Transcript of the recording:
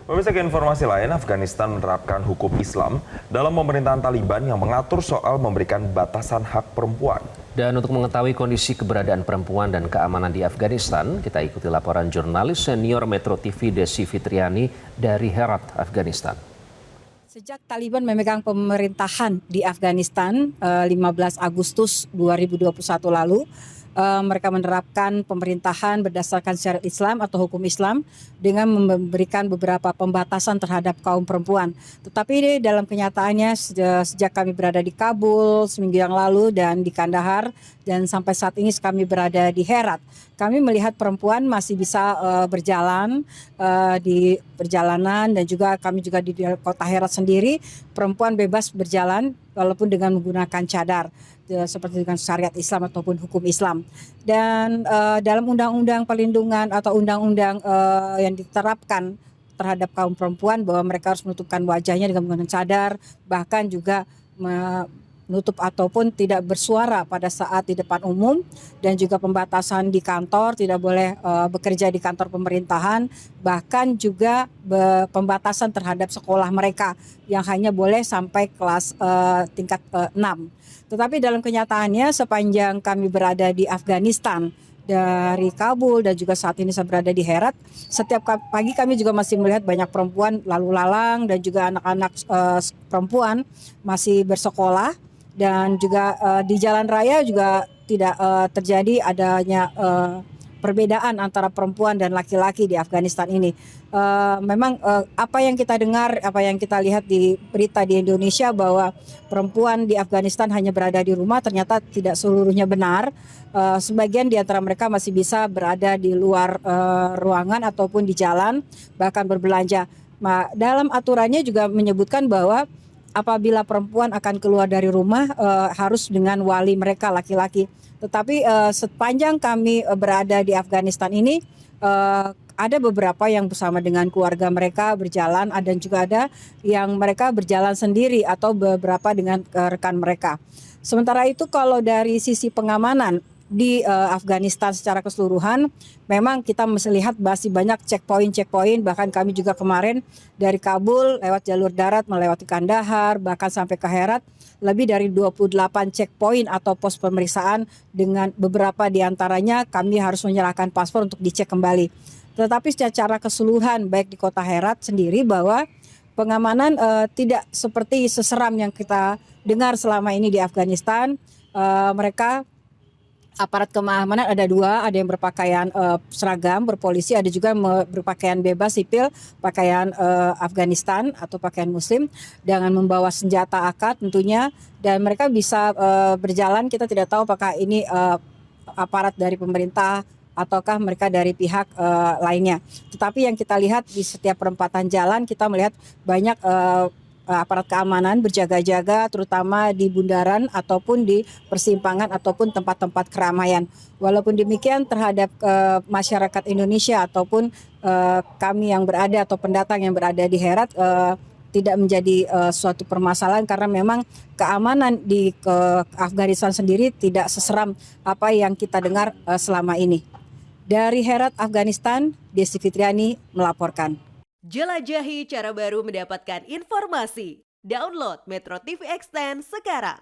Pemirsa, ke informasi lain, Afghanistan menerapkan hukum Islam dalam pemerintahan Taliban yang mengatur soal memberikan batasan hak perempuan. Dan untuk mengetahui kondisi keberadaan perempuan dan keamanan di Afghanistan, kita ikuti laporan jurnalis senior Metro TV Desi Fitriani dari Herat, Afghanistan. Sejak Taliban memegang pemerintahan di Afghanistan 15 Agustus 2021 lalu, mereka menerapkan pemerintahan berdasarkan syariat Islam atau hukum Islam dengan memberikan beberapa pembatasan terhadap kaum perempuan. Tetapi dalam kenyataannya sejak kami berada di Kabul seminggu yang lalu dan di Kandahar dan sampai saat ini kami berada di Herat, kami melihat perempuan masih bisa berjalan di perjalanan, dan juga kami juga di kota Herat sendiri perempuan bebas berjalan walaupun dengan menggunakan cadar seperti dengan syariat Islam ataupun hukum Islam. Dan dalam undang-undang perlindungan atau undang-undang yang diterapkan terhadap kaum perempuan bahwa mereka harus menutupkan wajahnya dengan menggunakan cadar, bahkan juga menutup ataupun tidak bersuara pada saat di depan umum, dan juga pembatasan di kantor, tidak boleh bekerja di kantor pemerintahan, bahkan juga pembatasan terhadap sekolah mereka yang hanya boleh sampai kelas tingkat 6. Tetapi dalam kenyataannya sepanjang kami berada di Afghanistan dari Kabul dan juga saat ini saya berada di Herat, setiap pagi kami juga masih melihat banyak perempuan lalu lalang dan juga anak-anak perempuan masih bersekolah, dan juga di jalan raya juga tidak terjadi adanya perbedaan antara perempuan dan laki-laki di Afghanistan ini. Memang apa yang kita dengar, apa yang kita lihat di berita di Indonesia bahwa perempuan di Afghanistan hanya berada di rumah, ternyata tidak seluruhnya benar. Sebagian di antara mereka masih bisa berada di luar ruangan ataupun di jalan, bahkan berbelanja. Dalam aturannya juga menyebutkan bahwa apabila perempuan akan keluar dari rumah harus dengan wali mereka laki-laki. Tetapi sepanjang kami berada di Afghanistan ini ada beberapa yang bersama dengan keluarga mereka berjalan, dan juga ada yang mereka berjalan sendiri atau beberapa dengan rekan mereka. Sementara itu kalau dari sisi pengamanan di Afghanistan secara keseluruhan, memang kita mesti lihat masih banyak checkpoint, bahkan kami juga kemarin dari Kabul lewat jalur darat melewati Kandahar bahkan sampai ke Herat, lebih dari 28 checkpoint atau pos pemeriksaan, dengan beberapa diantaranya kami harus menyerahkan paspor untuk dicek kembali. Tetapi secara keseluruhan baik di kota Herat sendiri bahwa pengamanan tidak seperti seseram yang kita dengar selama ini di Afghanistan. Mereka aparat keamanan ada dua, ada yang berpakaian seragam berpolisi, ada juga berpakaian bebas sipil, pakaian Afghanistan atau pakaian muslim dengan membawa senjata AK tentunya, dan mereka bisa berjalan. Kita tidak tahu apakah ini aparat dari pemerintah ataukah mereka dari pihak lainnya. Tetapi yang kita lihat di setiap perempatan jalan kita melihat banyak aparat keamanan berjaga-jaga, terutama di bundaran ataupun di persimpangan ataupun tempat-tempat keramaian. Walaupun demikian terhadap masyarakat Indonesia ataupun kami yang berada atau pendatang yang berada di Herat tidak menjadi suatu permasalahan, karena memang keamanan di Afghanistan sendiri tidak seseram apa yang kita dengar selama ini. Dari Herat, Afghanistan, Desi Fitriani melaporkan. Jelajahi cara baru mendapatkan informasi. Download Metro TV Extend sekarang.